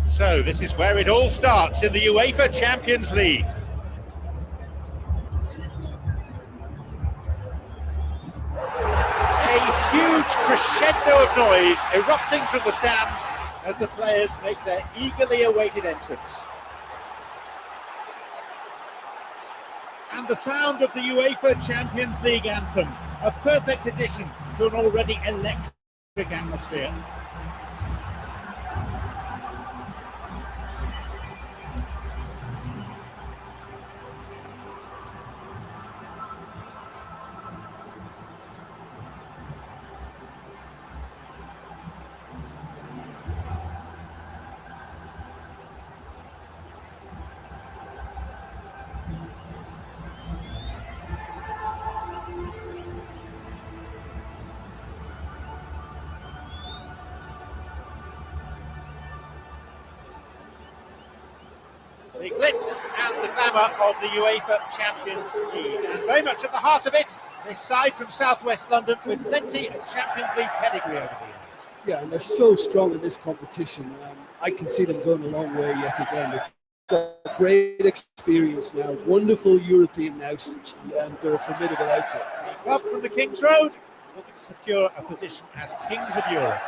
So this is where it all starts in the UEFA Champions League. A huge crescendo of noise erupting from the stands as the players make their eagerly awaited entrance. And the sound of the UEFA Champions League anthem, a perfect addition to an already electric atmosphere. The glitz and the glamour of the UEFA Champions League, and very much at the heart of it, this side from southwest London with plenty of Champions League pedigree over the years. Yeah, and they're so strong in this competition. I can see them going a long way yet again. They've got great experience now, wonderful European nous, and they're a formidable outfit. The club from the King's Road looking to secure a position as Kings of Europe.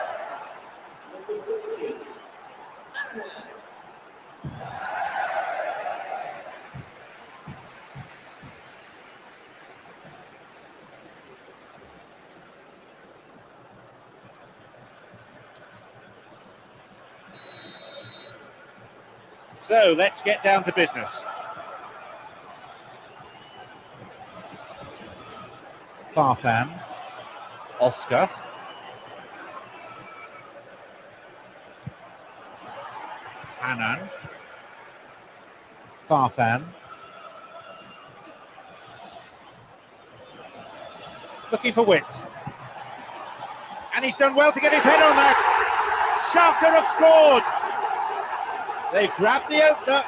So let's get down to business. Farfan, Oscar, Annan, Farfan, looking for width, and he's done well to get his head on that. Schalke have scored. They've grabbed the opener.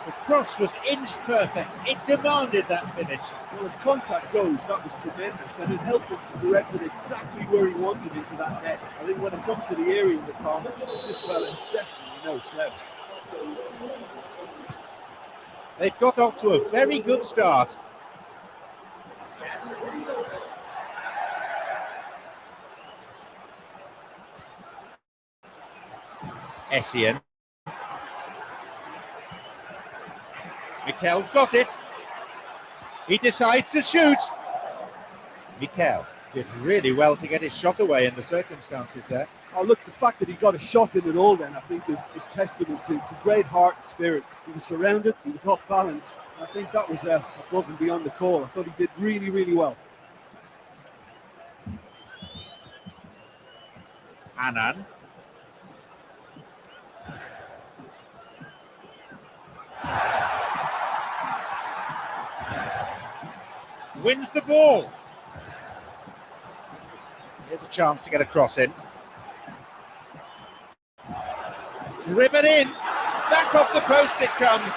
The cross was inch perfect. It demanded that finish. Well, as contact goes, that was tremendous, and it helped him to direct it exactly where he wanted into that net. I think when it comes to the area in the palm, this fella is definitely no slouch. They've got off to a very good start. Essien. Mikel's got it. He decides to shoot. Mikel did really well to get his shot away in the circumstances there. Oh, look, the fact that he got a shot in it all then, I think, is testament to great heart and spirit. He was surrounded, he was off balance. I think that was above and beyond the call. I thought he did really, really well. Annan. Wins the ball. Here's a chance to get a cross in. Driven in. Back off the post it comes.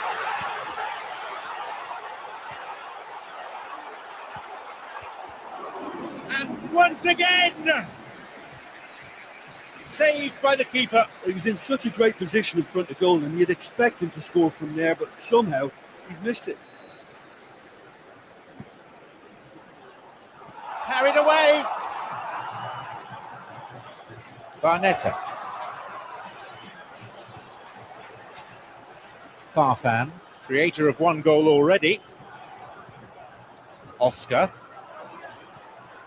And once again, saved by the keeper. He was in such a great position in front of goal, and you'd expect him to score from there, but somehow he's missed it. Carried away. Barnetta. Farfan, creator of one goal already. Oscar.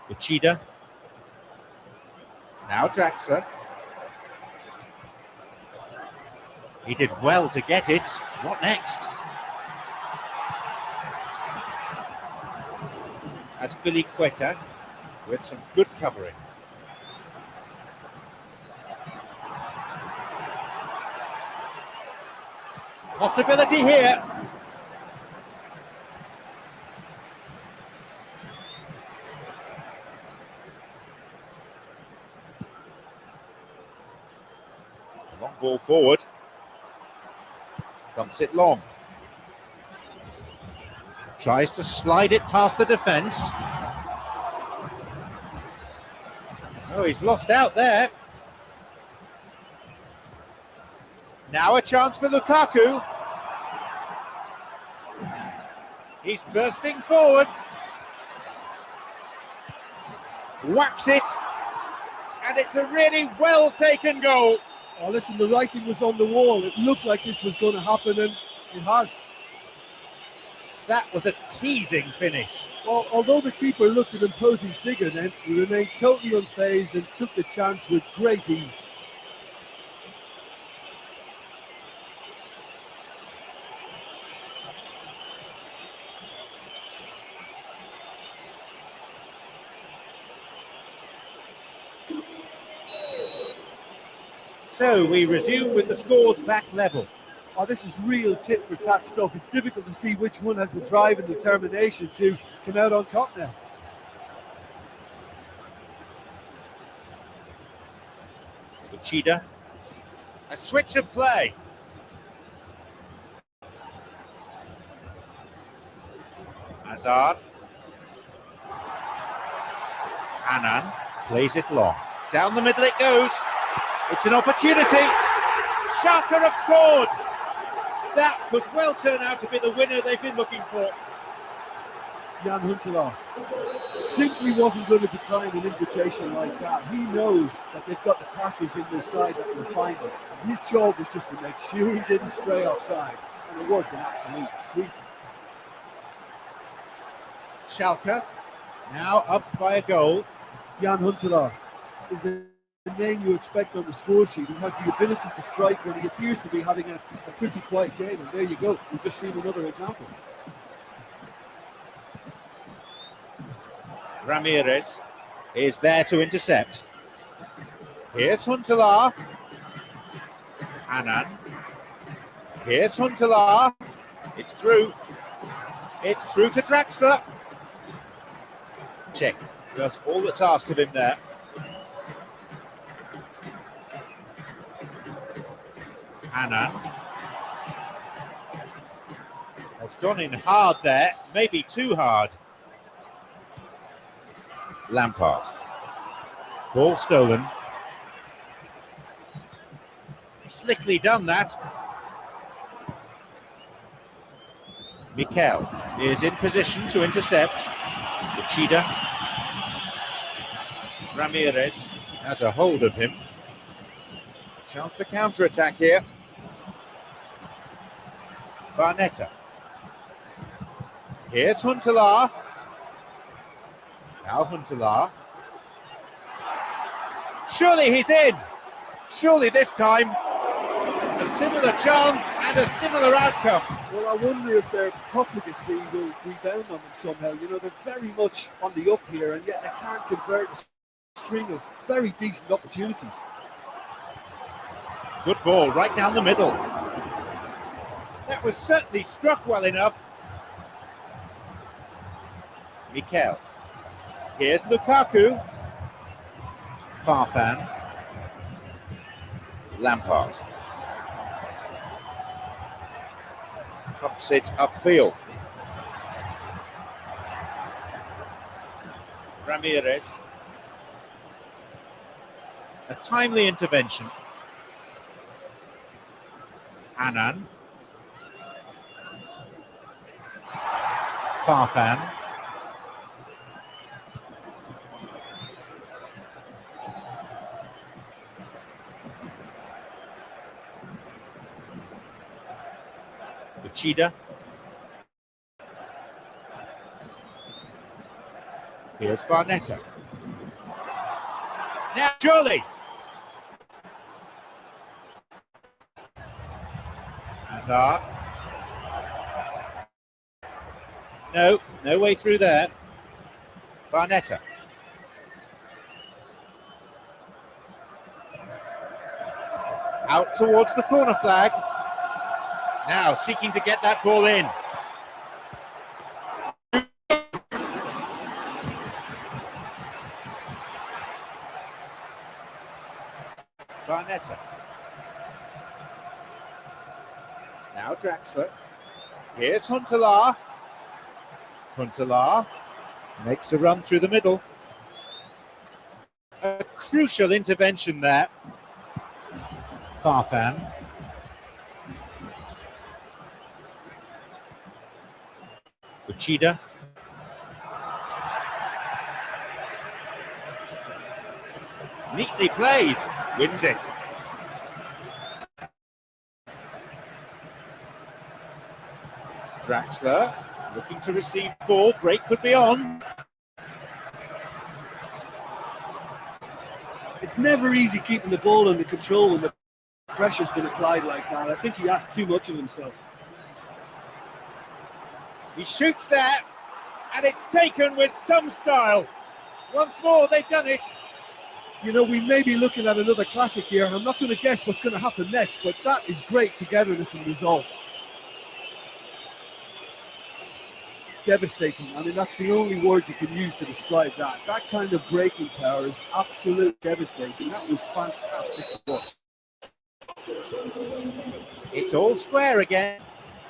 Uchida. Now Draxler. He did well to get it. What next? As Billy Quetta with some good covering. Possibility here. Long ball forward. Dumps it long. Tries to slide it past the defence. Oh, he's lost out there. Now a chance for Lukaku. He's bursting forward. Whacks it. And it's a really well taken goal. Oh, listen, the writing was on the wall. It looked like this was going to happen, and it has. That was a teasing finish. Well, although the keeper looked an imposing figure then, he remained totally unfazed and took the chance with great ease. So we resume with the scores back level. Oh, this is real tit for tat stuff. It's difficult to see which one has the drive and determination to come out on top now. Uchida. A switch of play. Hazard. Annan plays it long. Down the middle it goes. It's an opportunity. Schalke have scored. That could well turn out to be the winner they've been looking for. Jan Huntelaar simply wasn't going to decline an invitation like that. He knows that they've got the passes in this side that will find him. His job was just to make sure he didn't stray offside, and it was an absolute treat. Schalke now up by a goal. Jan Huntelaar is the name you expect on the score sheet. He has the ability to strike when he appears to be having a pretty quiet game, and there you go. We've just seen another example. Ramirez is there to intercept. Here's Huntelaar. Annan. Here's Huntelaar. It's through. It's through to Draxler. Cech does all that's asked of him there. Annan has gone in hard there, maybe too hard. Lampard. Ball stolen. Slickly done that. Mikel is in position to intercept. Uchida. Ramirez has a hold of him. Chance to counter-attack here. Barnetta. Here's Huntelaar. Now Huntelaar. Surely he's in. Surely this time a similar chance and a similar outcome. Well, I wonder if their profligacy will rebound on them somehow. You know, they're very much on the up here, and yet they can't convert a string of very decent opportunities. Good ball right down the middle. That was certainly struck well enough. Mikel. Here's Lukaku. Farfan. Lampard. Trumps it upfield. Ramirez. A timely intervention. Annan. Farfan. Uchida. Here's Barnetta. Now surely. Hazard. No way through there. Barnetta. Out towards the corner flag. Now seeking to get that ball in. Barnetta. Now Draxler. Here's Huntelaar. Huntelaar makes a run through the middle. A crucial intervention there. Farfan. Uchida. Neatly played. Wins it. Draxler looking to receive ball. Break could be on. It's never easy keeping the ball under control when the pressure's been applied like that. I think he asked too much of himself. He shoots there, and it's taken with some style. Once more, they've done it. You know, we may be looking at another classic here. I'm not going to guess what's going to happen next, but that is great togetherness and resolve. Devastating. I mean, that's the only word you can use to describe that. That kind of breaking power is absolutely devastating. That was fantastic to watch. It's all square again.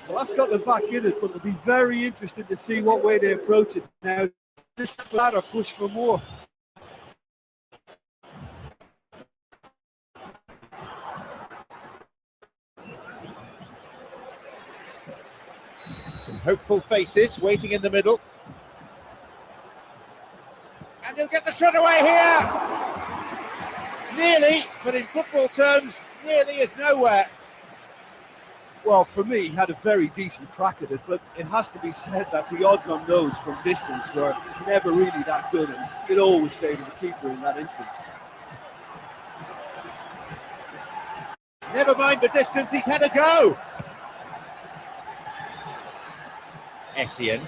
Well, that's got them back in it, but it'll be very interesting to see what way they approach it now. This ladder push for more. Some hopeful faces waiting in the middle. And he'll get the shot away here. Nearly, but in football terms, nearly is nowhere. Well, for me, he had a very decent crack at it, but it has to be said that the odds on those from distance were never really that good, and it always favoured the keeper in that instance. Never mind the distance, he's had a go. Essien.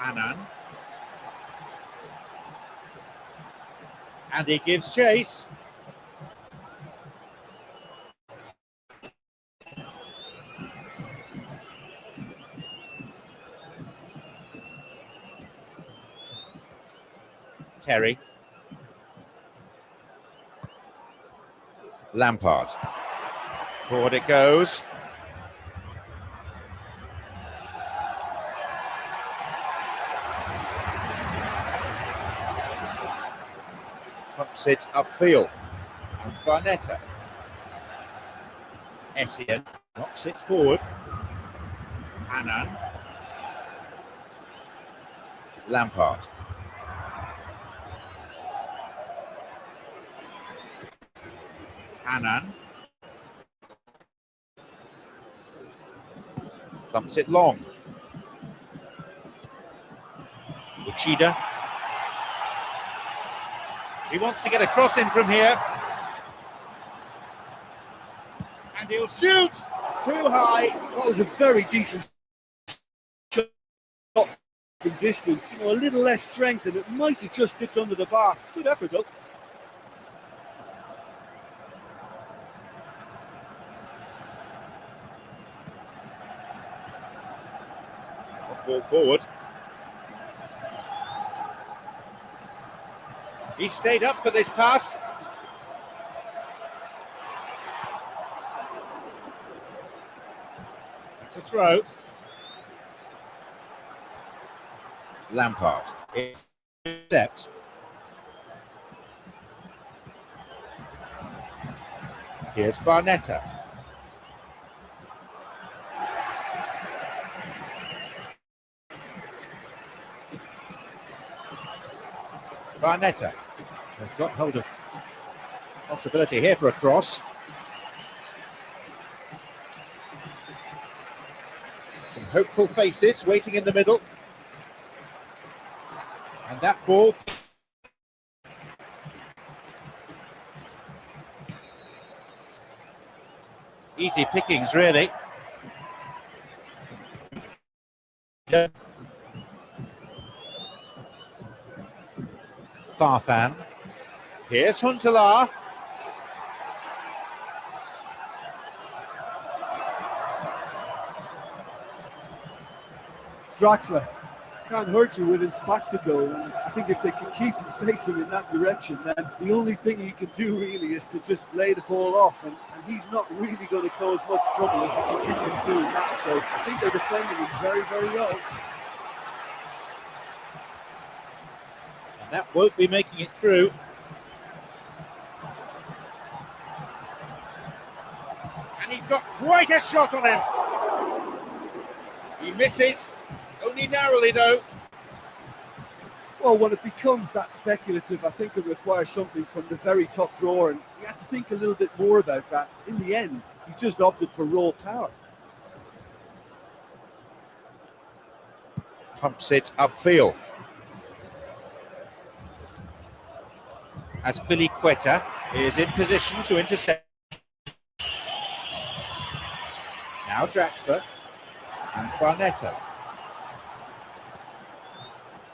Annan. And he gives chase. Terry. Lampard. Forward it goes. Tops it upfield. And Barnetta. Essien knocks it forward. Annan. Lampard. Annan. Thumps it long. Uchida. He wants to get a cross in from here. And he'll shoot! Too high. That was a very decent shot from distance. You know, a little less strength, and it might have just dipped under the bar. Good effort, though. Ball forward. He stayed up for this pass. It's a throw. Lampard. It's stepped. Here's Barnetta. Barnetta has got hold of possibility here for a cross. Some hopeful faces waiting in the middle. And that ball. Easy pickings, really. Yeah. Farfan. Here's Huntelaar. Draxler can't hurt you with his back to goal. And I think if they can keep him facing in that direction, then the only thing he can do really is to just lay the ball off. And he's not really going to cause much trouble if he continues doing that. So I think they're defending him very, very well. That won't be making it through. And he's got quite a shot on him. He misses, only narrowly though. Well, when it becomes that speculative, I think it requires something from the very top drawer, and you have to think a little bit more about that. In the end, he's just opted for raw power. Pumps it upfield. As Quetta is in position to intercept. Now Draxler and Barnetta.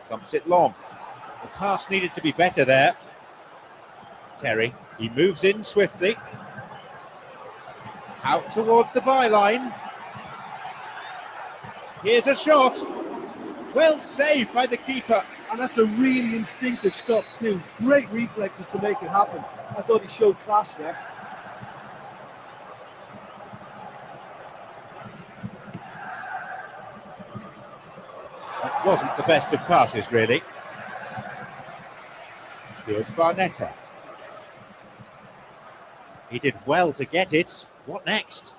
Pumps it long. The pass needed to be better there. Terry, he moves in swiftly. Out towards the byline. Here's a shot. Well saved by the keeper. And that's a really instinctive stop too. Great reflexes to make it happen. I thought he showed class there. That wasn't the best of passes, really. Here's Barnetta. He did well to get it. What next?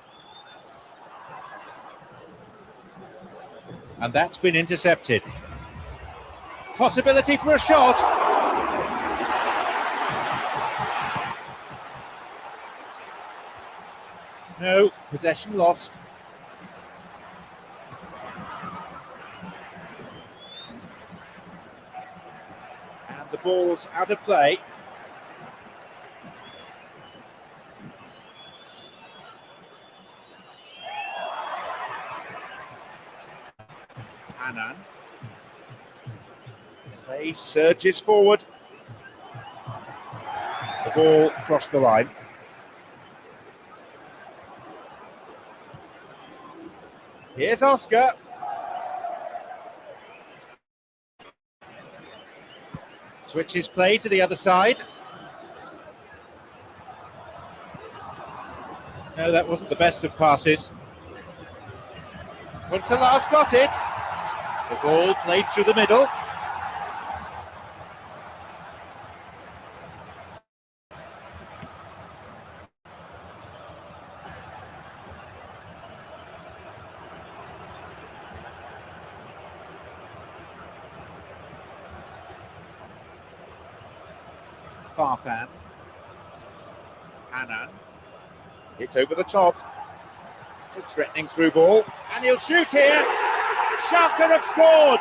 And that's been intercepted. Possibility for a shot. No, possession lost. And the ball's out of play. Annan. Play surges forward. The ball crossed the line. Here's Oscar. Switches play to the other side. No, that wasn't the best of passes. Huntelaar's got it. The ball played through the middle. Farfan. Annan. It's over the top. It's a threatening through ball. And he'll shoot here. Schalke have scored.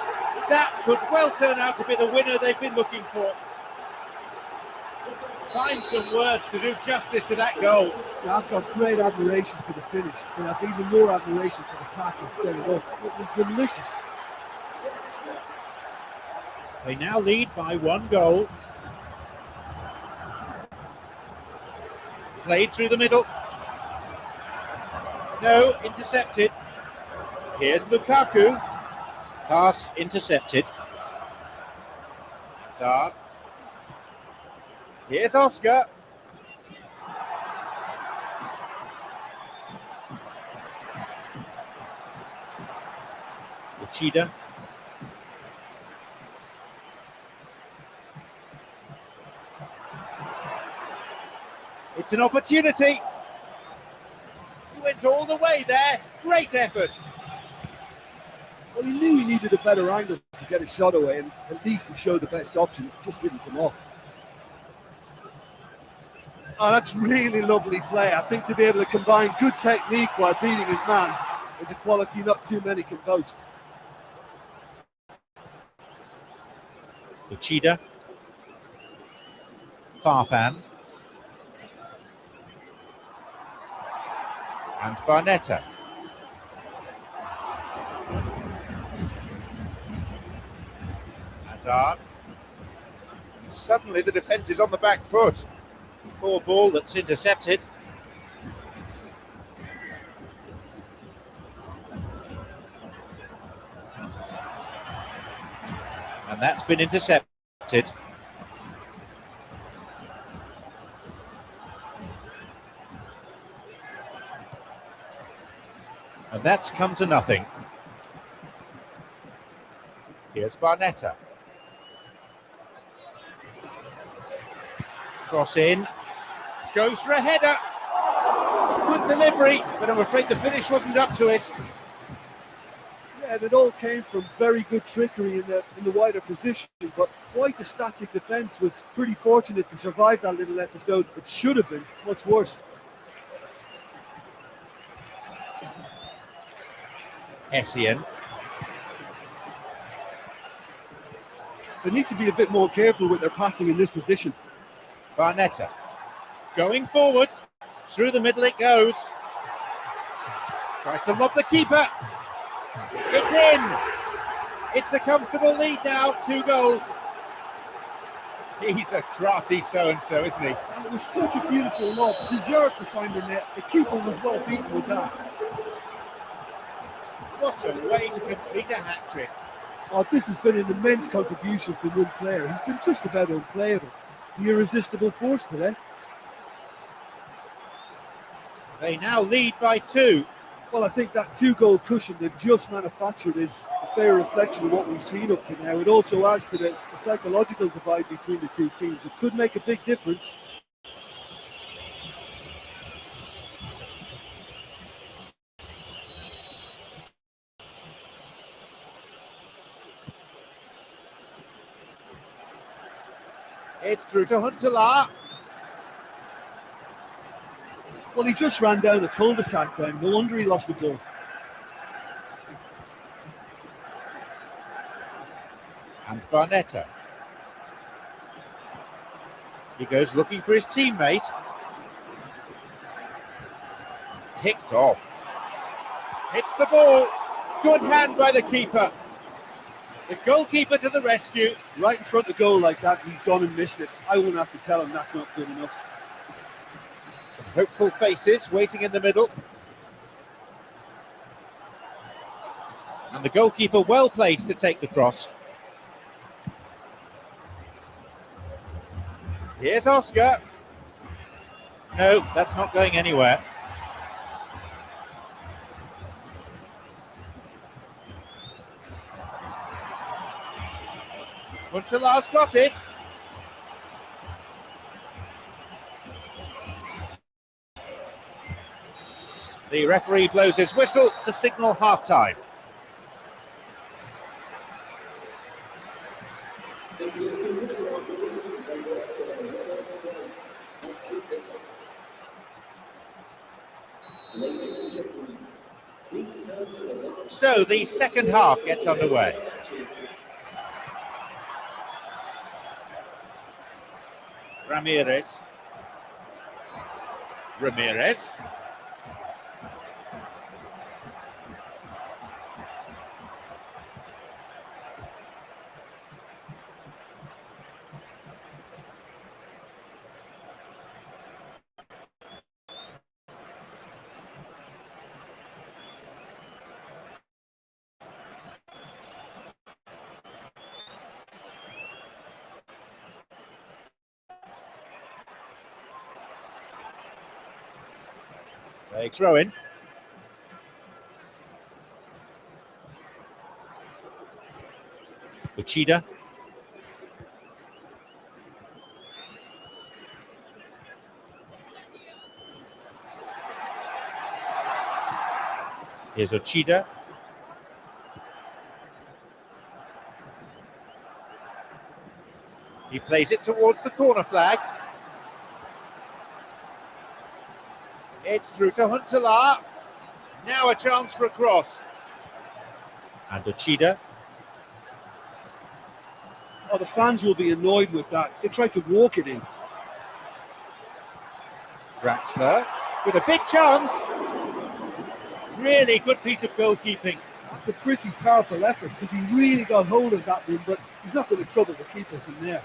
That could well turn out to be the winner they've been looking for. Find some words to do justice to that goal. I've got great admiration for the finish, but I've even more admiration for the pass that set it up. It was delicious. They now lead by 1 goal. Played through the middle. No, intercepted. Here's Lukaku. Pass intercepted. Hazard. Here's Oscar. Uchida. It's an opportunity. He went all the way there. Great effort. Well, he knew he needed a better angle to get a shot away, and at least he showed the best option. It just didn't come off. Oh, that's really lovely play. I think to be able to combine good technique while beating his man is a quality not too many can boast. Uchida. Farfan. And Barnetta. Hazard. And suddenly the defence is on the back foot. Poor ball that's intercepted. And that's been intercepted. And that's come to nothing. Here's Barnetta. Cross in, goes for a header. Good delivery, but I'm afraid the finish wasn't up to it. Yeah, and it all came from very good trickery in the wider position, but quite a static defence. Was pretty fortunate to survive that little episode. It should have been much worse. Essien. They need to be a bit more careful with their passing in this position. Barnetta going forward, through the middle it goes. Tries to lob the keeper. It's in. It's a comfortable lead now, 2 goals. He's a crafty so-and-so, isn't he? And it was such a beautiful lob. Deserved to find the net. The keeper was well beaten with that. What a way to complete a hat-trick. Oh, this has been an immense contribution from one player. He's been just about unplayable. The irresistible force today. They now lead by 2. Well, I think that 2-goal cushion they've just manufactured is a fair reflection of what we've seen up to now. It also adds to the psychological divide between the two teams. It could make a big difference. It's through to Huntelaar. Well, he just ran down the cul-de-sac then. No wonder he lost the ball. And Barnetta. He goes looking for his teammate. Picked off. Hits the ball. Good hand by the keeper. The goalkeeper to the rescue. Right in front of goal like that, he's gone and missed it. I wouldn't have to tell him that's not good enough. Some hopeful faces waiting in the middle. And the goalkeeper well placed to take the cross. Here's Oscar. No, that's not going anywhere. Huntelaar's got it. The referee blows his whistle to signal half-time. So the second half gets underway. Ramirez. They throw in. Uchida. Here's Uchida. He plays it towards the corner flag. It's through to Huntelaar. Now a chance for a cross. And Uchida. Oh, the fans will be annoyed with that. They tried to walk it in. Draxler with a big chance. Really good piece of goalkeeping. That's a pretty powerful effort because he really got hold of that one, but he's not going to trouble the keeper from there.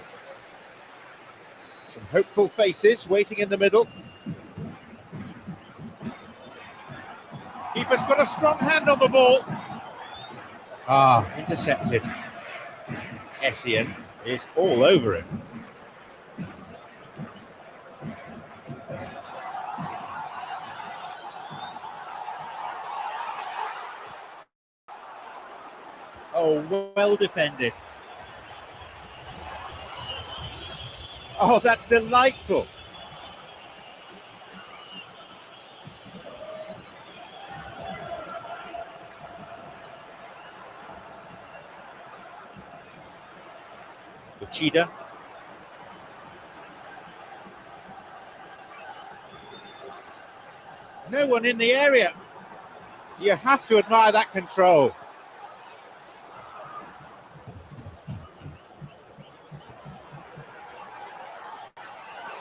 Some hopeful faces waiting in the middle. Keeper's got a strong hand on the ball. Intercepted. Essien is all over it. Oh, well defended. Oh, that's delightful. Uchida. No one in the area. You have to admire that control.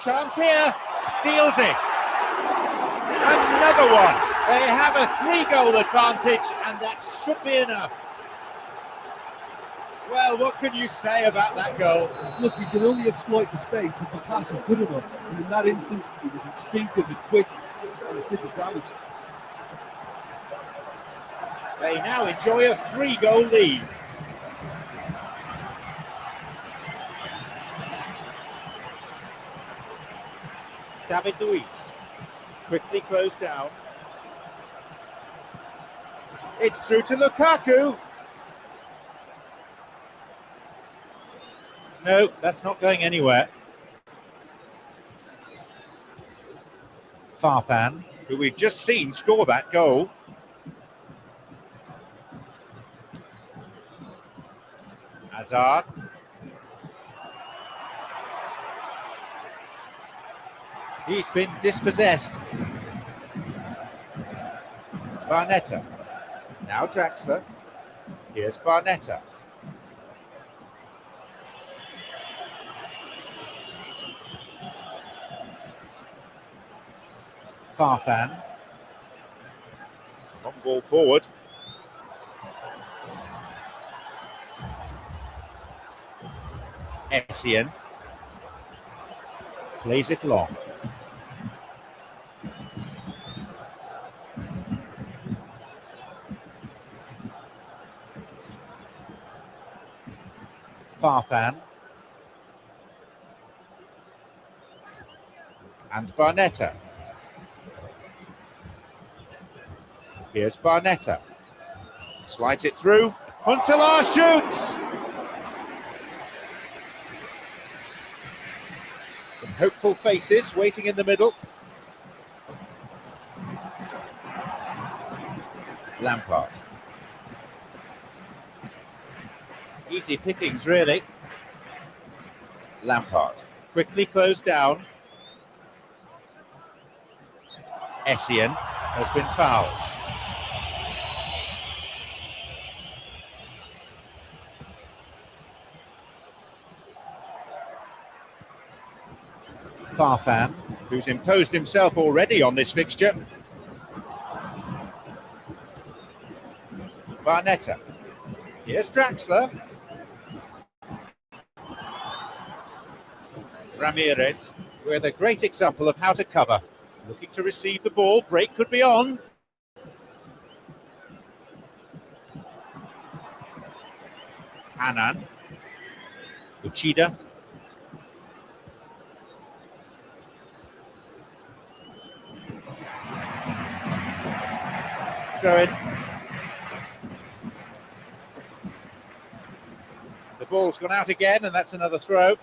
Chance here, steals it. Another one. They have a 3-goal advantage, and that should be enough. Well, what can you say about that goal? Look, you can only exploit the space if the pass is good enough. And in that instance, it was instinctive and quick, and it did the damage. They now enjoy a 3-goal lead. David Luiz, quickly closed down. It's through to Lukaku. No, that's not going anywhere. Farfan, who we've just seen score that goal. Hazard. He's been dispossessed. Barnetta. Now Draxler. Here's Barnetta. Farfan. Long ball forward. Essien. Plays it long. Farfan. And Barnetta. Here's Barnetta. Slides it through. Huntelaar shoots! Some hopeful faces waiting in the middle. Lampard. Easy pickings, really. Lampard. Quickly closed down. Essien has been fouled. Farfan, who's imposed himself already on this fixture. Barnetta. Here's Draxler. Ramirez, with a great example of how to cover. Looking to receive the ball, break could be on. Hanan. Uchida. Throw in. The ball's gone out again, and that's another throw.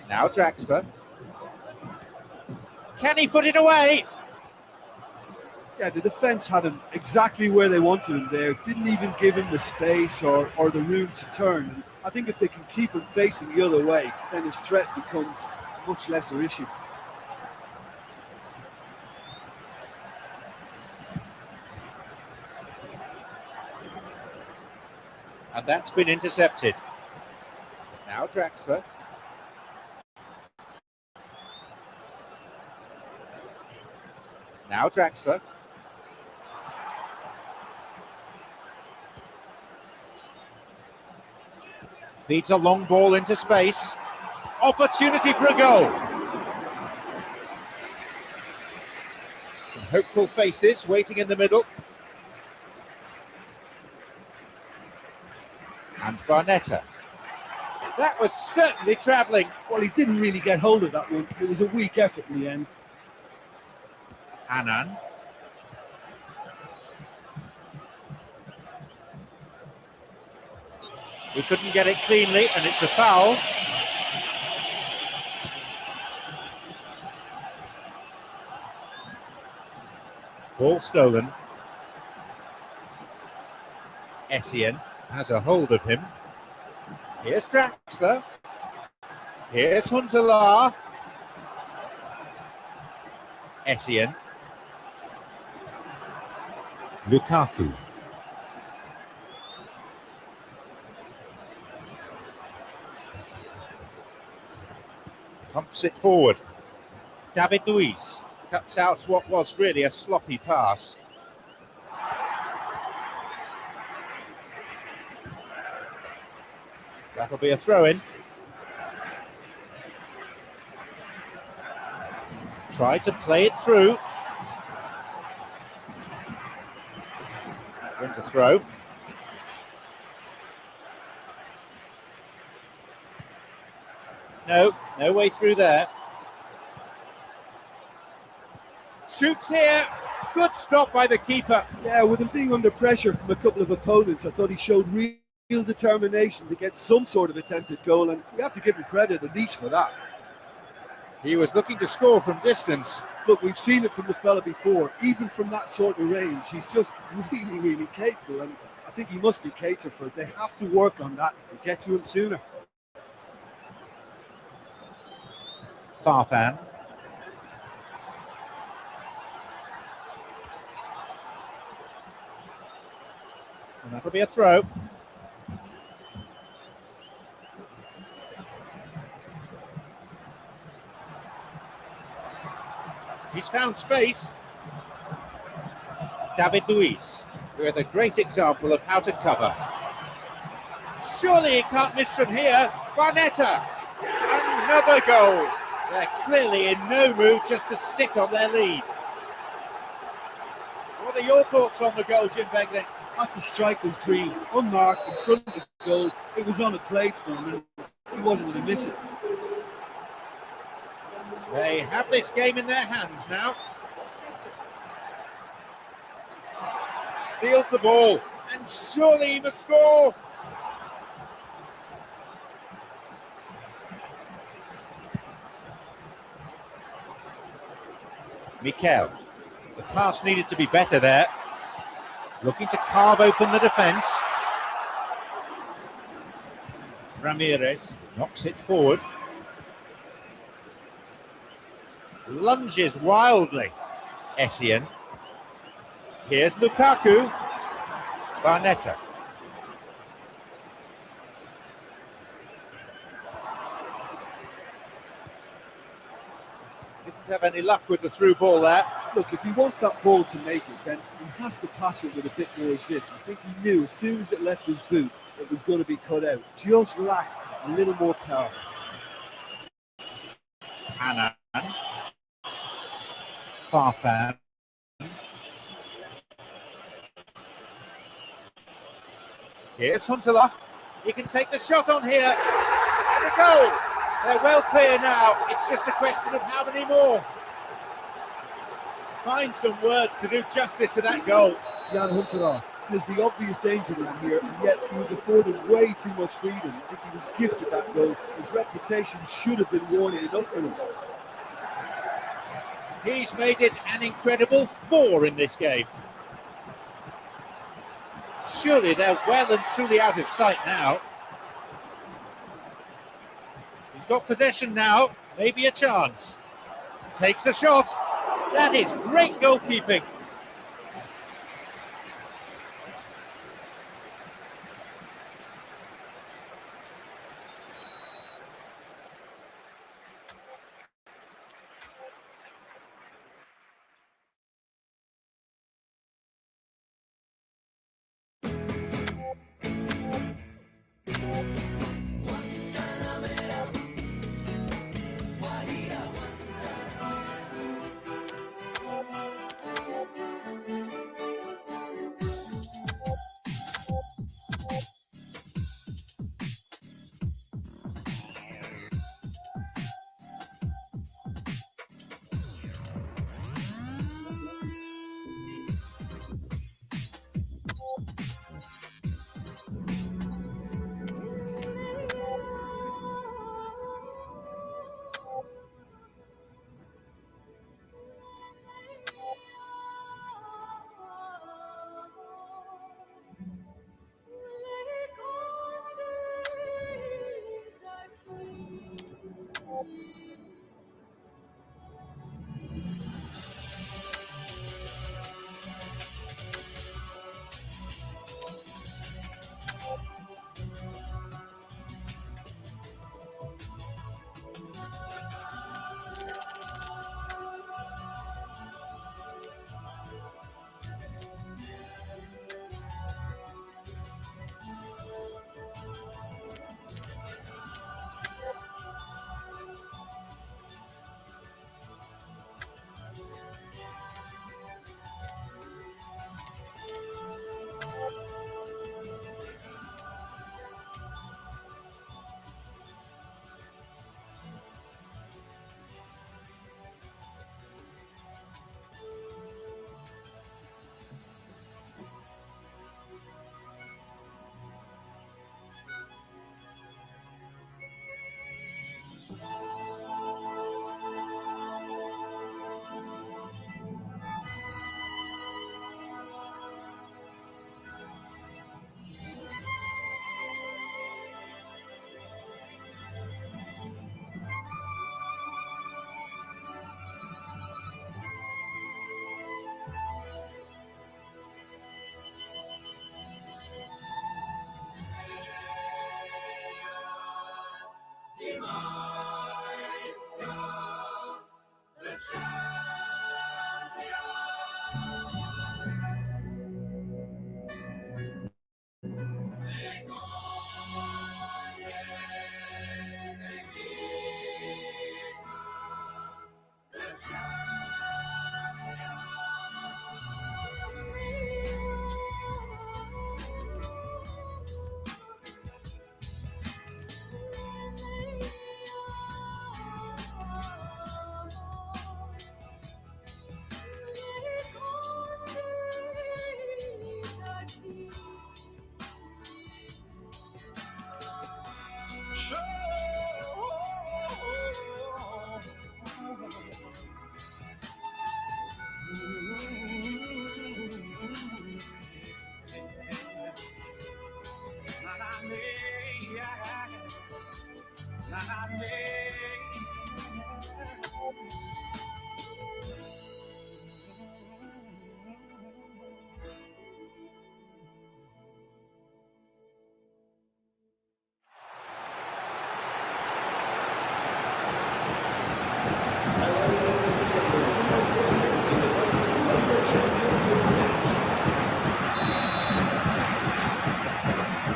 Now Draxler. Can he put it away? Yeah, the defence had him exactly where they wanted him there. Didn't even give him the space or the room to turn. And I think if they can keep him facing the other way, then his threat becomes a much lesser issue. And that's been intercepted. Now Draxler. Now Draxler. Feeds a long ball into space. Opportunity for a goal. Some hopeful faces waiting in the middle. And Barnetta. That was certainly travelling. Well, he didn't really get hold of that one. It was a weak effort in the end. Hanan. He couldn't get it cleanly, and it's a foul. Ball stolen. Essien has a hold of him. Here's Draxler. Here's Huntelaar. Essien. Lukaku. Pumps it forward. David Luiz cuts out what was really a sloppy pass. That'll be a throw-in. Tried to play it through. Wins a throw. No way through there. Shoots here. Good stop by the keeper. Yeah, with him being under pressure from a couple of opponents, I thought he showed real determination to get some sort of attempted goal, and we have to give him credit at least for that. He was looking to score from distance. Look, we've seen it from the fella before. Even from that sort of range, he's just really capable, and I think he must be catered for. They have to work on that and get to him sooner. Farfan. And that'll be a throw. He's found space. David Luiz with a great example of how to cover. Surely he can't miss from here. Barnetta. Another goal. They're clearly in no mood just to sit on their lead. What are your thoughts on the goal, Jim Beglin? That's a striker's dream. Unmarked in front of the goal. It was on a plate for him, and he wasn't going to miss it. They have this game in their hands now. Steals the ball, and surely he must score. Mikel. The pass needed to be better there. Looking to carve open the defence. Ramirez knocks it forward. Lunges wildly. Essien. Here's Lukaku. Barnetta. Didn't have any luck with the through ball there. Look, if he wants that ball to make it, then he has to pass it with a bit more zip. I think he knew as soon as it left his boot, it was going to be cut out. Just lacked a little more power. Hanan. Farfan. Here's Huntelaar. He can take the shot on here. And a goal. They're well clear now. It's just a question of how many more. Find some words to do justice to that goal. Jan Huntelaar. There's the obvious danger in here, and yet he was afforded way too much freedom. I think he was gifted that goal. His reputation should have been warning enough for him. He's made it an incredible 4 in this game. Surely they're well and truly out of sight now. He's got possession now, maybe a chance. Takes a shot. That is great goalkeeping.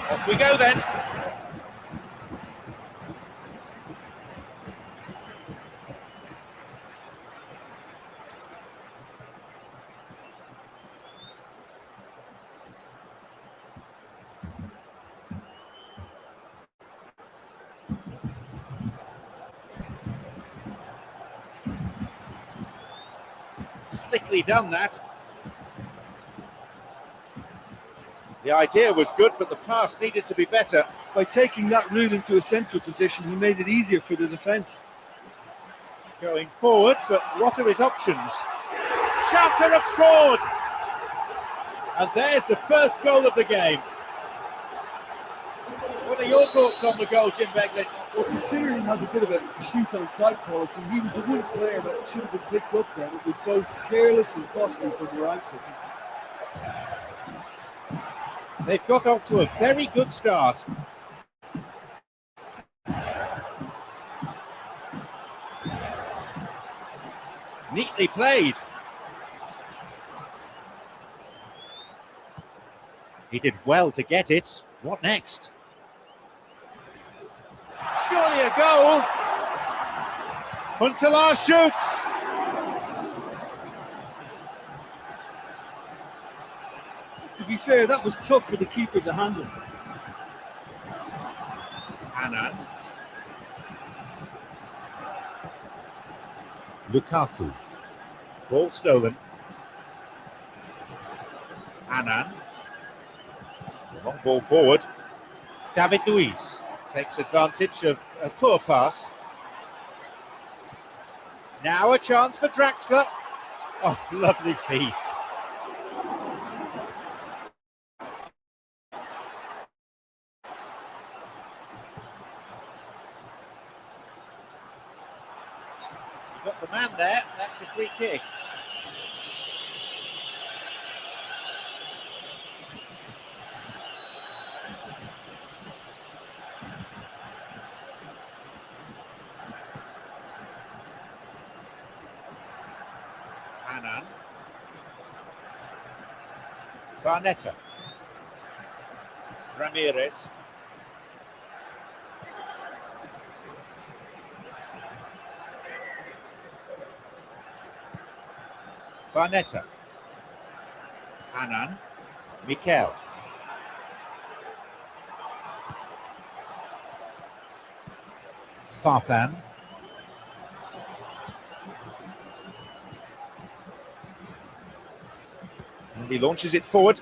Off we go then. Slickly done that. The idea was good, but the pass needed to be better. By taking that route into a central position, he made it easier for the defence. Going forward, but what are his options? Schalke have scored! And there's the first goal of the game. What are your thoughts on the goal, Jim Beglin? Well, considering he has a bit of a shoot on sight policy, he was the one player that should have been picked up then. It was both careless and costly from where I'm sitting. They've got off to a very good start. Neatly played. He did well to get it. What next? Surely a goal. Huntelaar shoots. To be fair, that was tough for the keeper to handle. Annan. Lukaku. Ball stolen. Annan. Long ball forward. David Luiz takes advantage of a poor pass. Now a chance for Draxler. Oh, lovely feet. Got the man there, that's a free kick. Annan. Barnetta. Ramirez. Barnetta. Annan. Mikel. Farfan. And he launches it forward.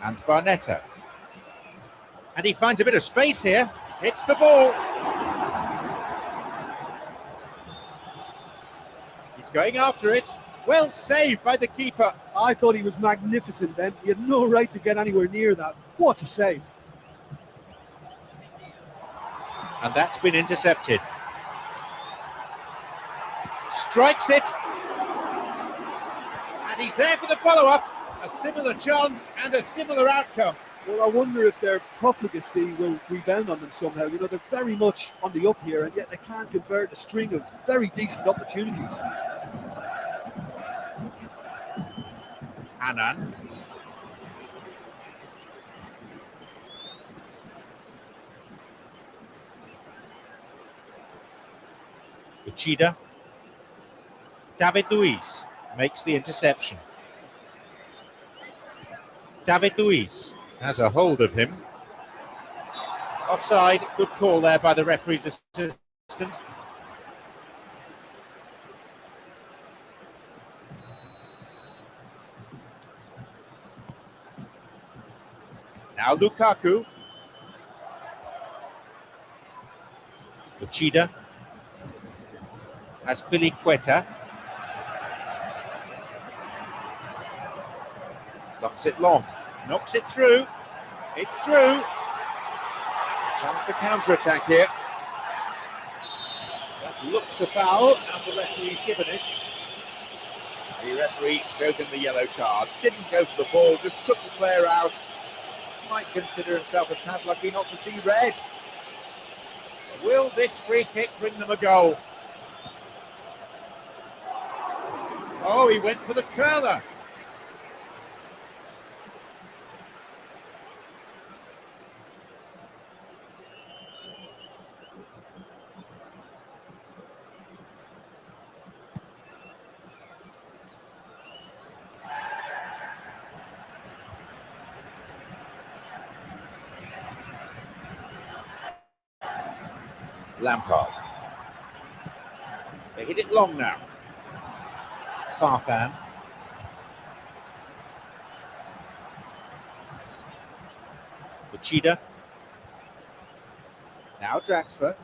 And Barnetta. And he finds a bit of space here. Hits the ball. He's going after it. Well saved by the keeper. I thought he was magnificent then. He had no right to get anywhere near that. What a save. And that's been intercepted. Strikes it. And he's there for the follow-up. A similar chance and a similar outcome. Well, I wonder if their profligacy will rebound on them somehow. You know, they're very much on the up here, and yet they can't convert a string of very decent opportunities. Annan. Uchida. David Luiz makes the interception. David Luiz has a hold of him. Offside, good call there by the referee's assistant. Now Lukaku. Uchida has Piliqueta. Knocks it long. Knocks it through. It's through. Chance for counter-attack here. looked to foul, and the referee's given it. The referee shows him the yellow card. Didn't go for the ball, just took the player out. Might consider himself a tad lucky not to see red. Will this free kick bring them a goal? Oh, he went for the curler. Lampard. They hit it long now. Farfan. Machida. Now Draxler.